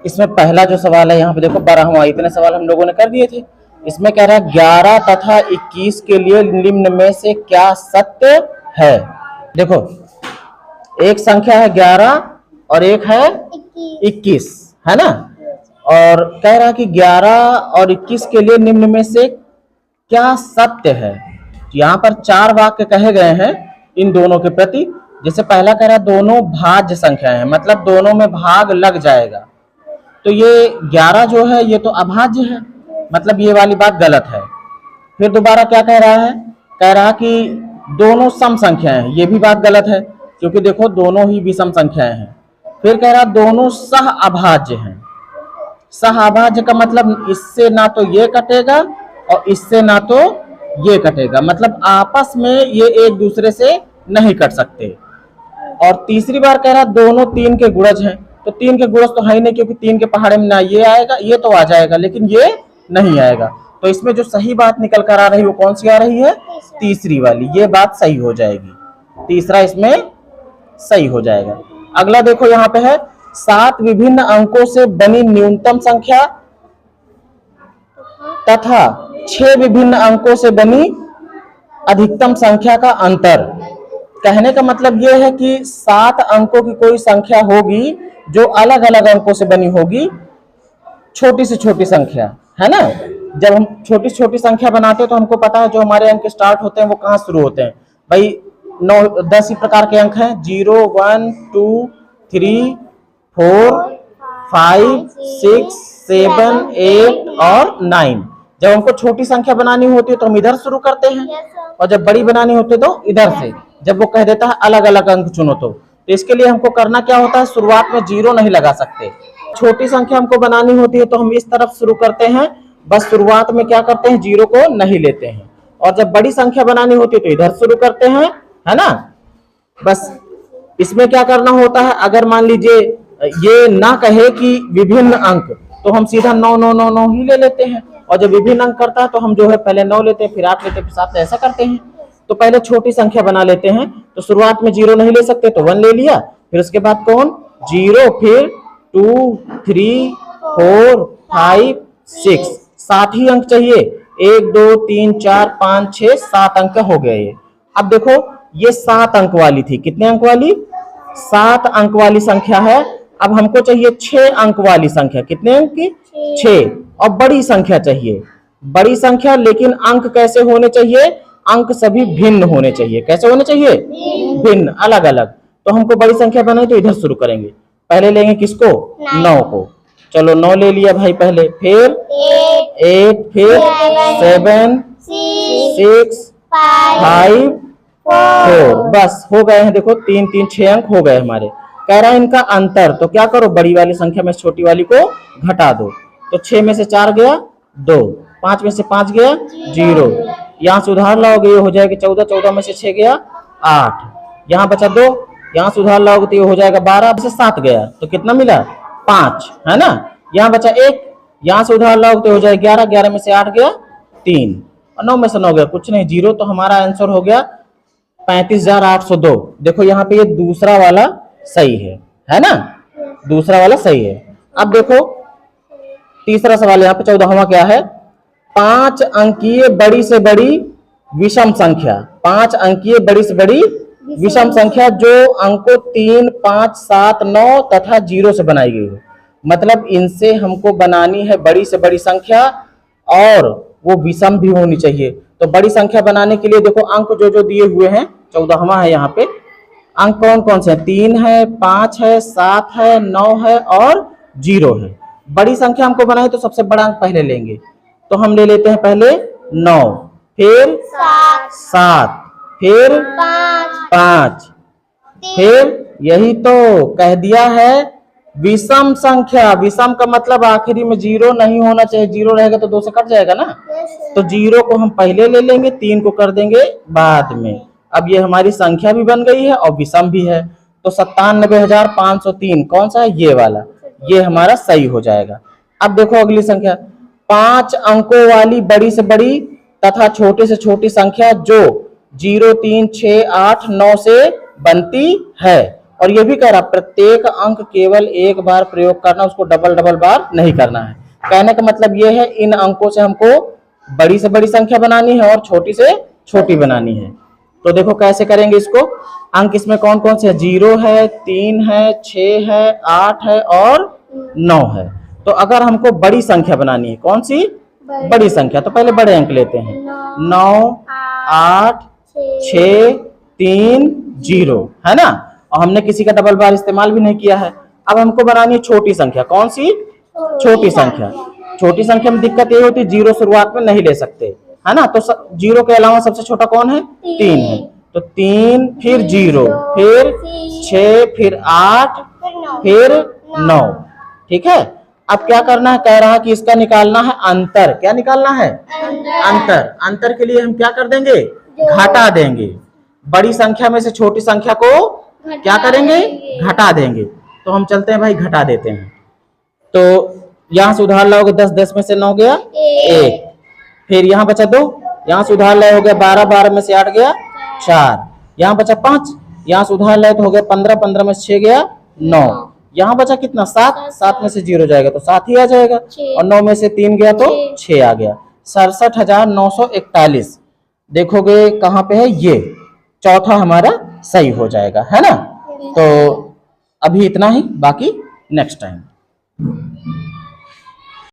इसमें पहला जो सवाल है यहाँ पे देखो 12वां, इतने सवाल हम लोगों ने कर दिए थे। इसमें कह रहा है 11 तथा 21 के लिए निम्न में से क्या सत्य है। देखो एक संख्या है 11 और एक है 21, है ना। और कह रहा है कि 11 और 21 के लिए निम्न में से क्या सत्य है। यहाँ पर 4 वाक्य कहे गए हैं इन दोनों के प्रति। जैसे पहला कह रहा है दोनों भाज्य संख्याएं हैं, मतलब दोनों में भाग लग जाएगा। तो ये 11 जो है ये तो अभाज्य है, मतलब ये वाली बात गलत है। फिर दोबारा क्या कह रहा है, कह रहा कि दोनों सम संख्याएं हैं, ये भी बात गलत है क्योंकि देखो दोनों ही विषम संख्याएं हैं। फिर कह रहा दोनों सह अभाज्य हैं। सह अभाज्य का मतलब इससे ना तो ये कटेगा और इससे ना तो ये कटेगा, मतलब आपस में ये एक दूसरे से नहीं कट सकते। और तीसरी बार कह रहा दोनों 3 के गुणज हैं। तो 3 के गुणज तो है ही नहीं, क्योंकि 3 के पहाड़े में ना ये आएगा, ये तो आ जाएगा लेकिन ये नहीं आएगा। तो इसमें जो सही बात निकल कर आ रही है वो कौन सी आ रही है, तीसरी वाली, ये बात सही हो जाएगी। तीसरा इसमें सही हो जाएगा। अगला देखो यहाँ पे है 7 विभिन्न अंकों से बनी न्यूनतम संख्या तथा 6 विभिन्न अंकों से बनी अधिकतम संख्या का अंतर। कहने का मतलब यह है कि 7 अंकों की कोई संख्या होगी जो अलग अलग अंकों से बनी होगी, छोटी से छोटी संख्या, है ना। जब हम छोटी छोटी संख्या बनाते हैं तो हमको पता है जो हमारे अंक स्टार्ट होते हैं वो कहाँ शुरू होते हैं भाई। 9-10 ही प्रकार के अंक हैं, 0, 1, 2, 3, 4, 5, 6, 7, 8 और 9। जब हमको छोटी संख्या बनानी होती है तो हम इधर शुरू करते हैं, और जब बड़ी बनानी होती है तो इधर से। जब वो कह देता है अलग अलग अंक चुनो तो इसके लिए हमको करना क्या होता है, शुरुआत में 0 नहीं लगा सकते। छोटी संख्या हमको बनानी होती है तो हम इस तरफ शुरू करते हैं, बस शुरुआत में क्या करते हैं 0 को नहीं लेते हैं। और जब बड़ी संख्या बनानी होती है तो इधर शुरू करते हैं, है ना। बस इसमें क्या करना होता है, अगर मान लीजिए ये ना कहे कि विभिन्न अंक तो हम सीधा 9 9 9 9 ही ले लेते हैं, और जब विभिन्न अंक करता है तो हम जो है पहले 9 लेते हैं, फिर 8 लेते हैं, फिर 7, ऐसा करते हैं। तो पहले छोटी संख्या बना लेते हैं, तो शुरुआत में 0 नहीं ले सकते तो 1 ले लिया, फिर उसके बाद कौन 0, फिर 2, 3, 4, 5, 6, 7 ही अंक चाहिए। 1 2 3 4 5 6 7 अंक हो गए ये। अब देखो ये 7 अंक वाली थी, कितने अंक वाली, 7 अंक वाली संख्या है। अब हमको चाहिए 6 अंक वाली संख्या, कितने अंक की, 6। और बड़ी संख्या चाहिए, बड़ी संख्या, लेकिन अंक कैसे होने चाहिए, अंक सभी भिन्न होने चाहिए। कैसे होने चाहिए, भिन्न, अलग अलग। तो हमको बड़ी संख्या बनाई तो इधर शुरू करेंगे, पहले लेंगे किसको, 9 को। चलो 9 ले लिया भाई पहले, फिर 8, फिर 7, 6, 5, 4, बस हो गए हैं। देखो 3 3 6 अंक हो गए हमारे। कह रहा है इनका अंतर, तो क्या करो, बड़ी वाली संख्या में छोटी वाली को घटा दो। तो 6 में से 4 गया 2, 5 में से 5 गया 0, यहाँ सुधार लाओगे ये हो जाएगा 14, 14 में से 6 गया 8, यहाँ बचा 2, यहाँ सुधार लाओगे तो ये हो जाएगा 12 में से 7 गया तो कितना मिला 5, है ना। यहाँ बचा 1, यहाँ से उधार लाओगे तो हो जाएगा 11, 11 में से 8 गया 3, और 9 में से 9 गया कुछ नहीं 0। तो हमारा आंसर हो गया 35,802। देखो यहाँ पे ये दूसरा वाला सही है ना, दूसरा वाला सही है। अब देखो तीसरा सवाल यहाँ पे 14वां क्या है, 5 अंकीय बड़ी से बड़ी विषम संख्या, 5 अंकीय बड़ी से बड़ी विषम संख्या जो अंकों 3, 5, 7, 9 तथा 0 से बनाई गई हो। मतलब इनसे हमको बनानी है बड़ी से बड़ी संख्या और वो विषम भी होनी चाहिए। तो बड़ी संख्या बनाने के लिए देखो अंक जो जो दिए हुए हैं, 14वां है यहाँ पे। अंक कौन कौन से हैं, 3 है, 5 है, 7 है, 9 है और 0 है। बड़ी संख्या हमको बनाई तो सबसे बड़ा अंक पहले लेंगे, तो हम ले लेते हैं पहले 9, फिर 7, फिर 5, फिर यही तो कह दिया है विषम संख्या। विषम का मतलब आखिरी में 0 नहीं होना चाहिए, 0 रहेगा तो 2 से कट जाएगा ना। तो 0 को हम पहले ले लेंगे, 3 को कर देंगे बाद में। अब ये हमारी संख्या भी बन गई है और विषम भी है। तो 97,503 कौन सा है, ये वाला, ये हमारा सही हो जाएगा। अब देखो अगली संख्या, 5 अंकों वाली बड़ी से बड़ी तथा छोटे से छोटी संख्या जो 0, 3, 6, 8, 9 से बनती है और ये भी कह रहा प्रत्येक अंक केवल एक बार प्रयोग करना, उसको डबल डबल बार नहीं करना है। कहने का मतलब ये है इन अंकों से हमको बड़ी से बड़ी संख्या बनानी है और छोटी से छोटी बनानी है। तो देखो कैसे करेंगे इसको। अंक इसमें कौन कौन से है, 0 है, 3 है, 6 है, 8 है और 9 है। तो अगर हमको बड़ी संख्या बनानी है, कौन सी बड़ी संख्या, तो पहले बड़े अंक लेते हैं। 9, 8, 6, 3, 0 है ना, और हमने किसी का डबल बार इस्तेमाल भी नहीं किया है। अब हमको बनानी है छोटी संख्या, कौन सी छोटी संख्या। छोटी संख्या में दिक्कत ये होती है 0 शुरुआत में नहीं ले सकते, है ना। तो 0 के अलावा सबसे छोटा कौन है, 3 है। तो 3 फिर 0 फिर 6 फिर 8 फिर 9, ठीक है। अब क्या करना है, कह रहा कि इसका निकालना है अंतर। क्या निकालना है, अंतर। अंतर के लिए हम क्या कर देंगे, घटा देंगे। बड़ी संख्या में से छोटी संख्या को क्या करेंगे, घटा देंगे। तो हम चलते हैं भाई, घटा देते हैं। तो यहां से उधार लाओगे 10, 10 में से 9 गया 1, फिर यहाँ बचा 2, यहाँ से उधार लाए हो गया 12, 12 में से 8 गया 4, यहाँ बचा 5, यहाँ से उधार लाए तो हो गया 15, 15 में से 6 गया 9, यहाँ बचा कितना 7, 7 में से 0 जाएगा तो 7 ही आ जाएगा, और 9 में से 3 गया तो 6 आ गया। 67,941 देखोगे कहाँ पे है, ये चौथा हमारा सही हो जाएगा, है ना। तो अभी इतना ही, बाकी नेक्स्ट टाइम।